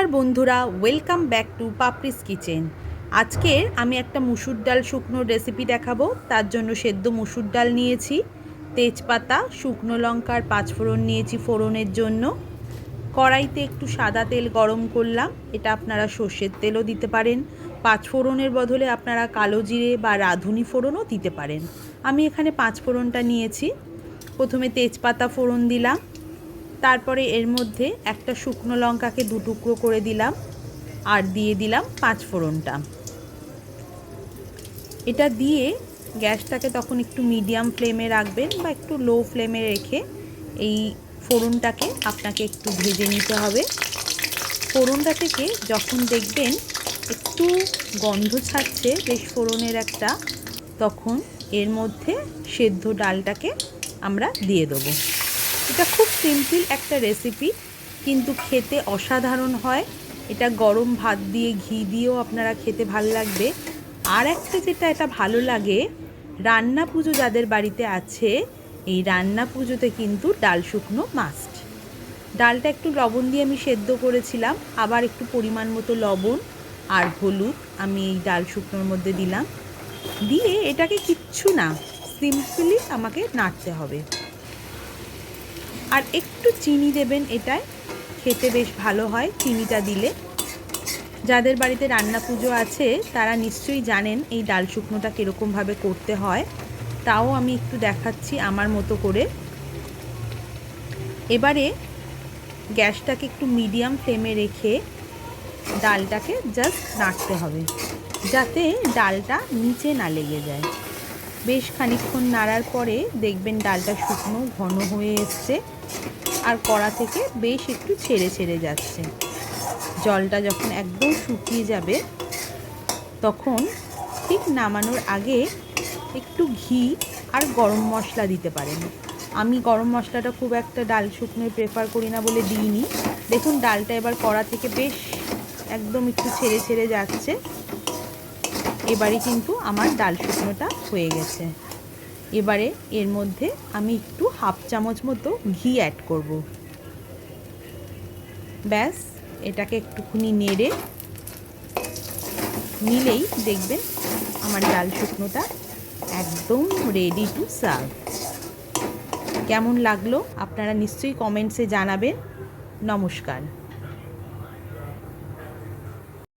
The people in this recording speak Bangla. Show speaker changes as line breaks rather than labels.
নমস্কার বন্ধুরা, welcome back to Papri's kitchen. আজকের আমি একটা মুসুর ডাল শুকনো রেসিপি দেখাবো। তার জন্য সেদ্ধ মুসুর ডাল নিয়েছি, তেজপাতা, শুকনো লঙ্কার পাঁচফোড়ন নিয়েছি ফোড়নের জন্য। কড়াইতে একটু সাদা তেল গরম করলাম, এটা আপনারা সর্ষের তেলও দিতে পারেন। পাঁচফোড়নের বদলে আপনারা কালো জিরে বা রাঁধুনি ফোড়নও দিতে পারেন। আমি এখানে পাঁচফোড়নটা নিয়েছি। প্রথমে তেজপাতা ফোড়ন দিলাম, তারপরে এর মধ্যে একটা শুকনো লঙ্কাকে দু টুকরো করে দিলাম আর দিয়ে দিলাম পাঁচফোড়নটা। এটা দিয়ে গ্যাসটাকে তখন একটু মিডিয়াম ফ্লেমে রাখবেন বা একটু লো ফ্লেমে রেখে এই ফোড়নটাকে আপনাকে একটু ভেজে নিতে হবে। ফোড়নটা থেকে যখন দেখবেন একটু গন্ধ ছাড়ছে বেশ ফোড়নের একটা, তখন এর মধ্যে সেদ্ধ ডালটাকে আমরা দিয়ে দেবো। এটা খুব সিম্পল একটা রেসিপি, কিন্তু খেতে অসাধারণ হয়। এটা গরম ভাত দিয়ে ঘি দিয়েও আপনারা খেতে ভালো লাগবে। আর একটা যেটা এটা ভালো লাগে, রান্না পুজো যাদের বাড়িতে আছে, এই রান্না পুজোতে কিন্তু ডাল শুকনো মাস্ট। ডালটা একটু লবণ দিয়ে আমি সেদ্ধ করেছিলাম, আবার একটু পরিমাণ মতো লবণ আর হলুদ আমি এই ডাল শুকনোর মধ্যে দিলাম। দিয়ে এটাকে কিচ্ছু না, সিম্পলি আমাকে নাড়তে হবে। আর একটু চিনি দেবেন, এটায় খেতে বেশ ভালো হয় চিনিটা দিলে। যাদের বাড়িতে রান্না পুজো আছে তারা নিশ্চয়ই জানেন এই ডাল শুকনোটা কীরকমভাবে করতে হয়, তাও আমি একটু দেখাচ্ছি আমার মতো করে। এবারে গ্যাসটাকে একটু মিডিয়াম ফ্লেমে রেখে ডালটাকে জাস্ট নাড়তে হবে, যাতে ডালটা নিচে না লেগে যায়। বেশ খানিকক্ষণ নাড়ার পরে দেখবেন ডালটা শুকনো ঘন হয়ে এসছে আর কড়া থেকে বেশ একটু ছেড়ে ছেড়ে যাচ্ছে। জলটা যখন একদম শুকিয়ে যাবে তখন ঠিক নামানোর আগে একটু ঘি আর গরম মশলা দিতে পারেন। আমি গরম মশলাটা খুব একটা ডাল শুকনোয় প্রেফার করি না বলে দিইনি। দেখুন ডালটা এবার কড়া থেকে বেশ একদম একটু ছেড়ে ছেড়ে যাচ্ছে। এবারে কিন্তু আমার ডাল শুকনোটা হয়ে গেছে। এবারে এর মধ্যে আমি একটু হাফ চামচ মতো ঘি অ্যাড করব। ব্যাস, এটাকে একটুখানি নেড়ে নিলেই দেখবেন আমার ডাল শুকনোটা একদম রেডি টু সার্ভ। কেমন লাগলো আপনারা নিশ্চয়ই কমেন্টসে জানাবেন। নমস্কার।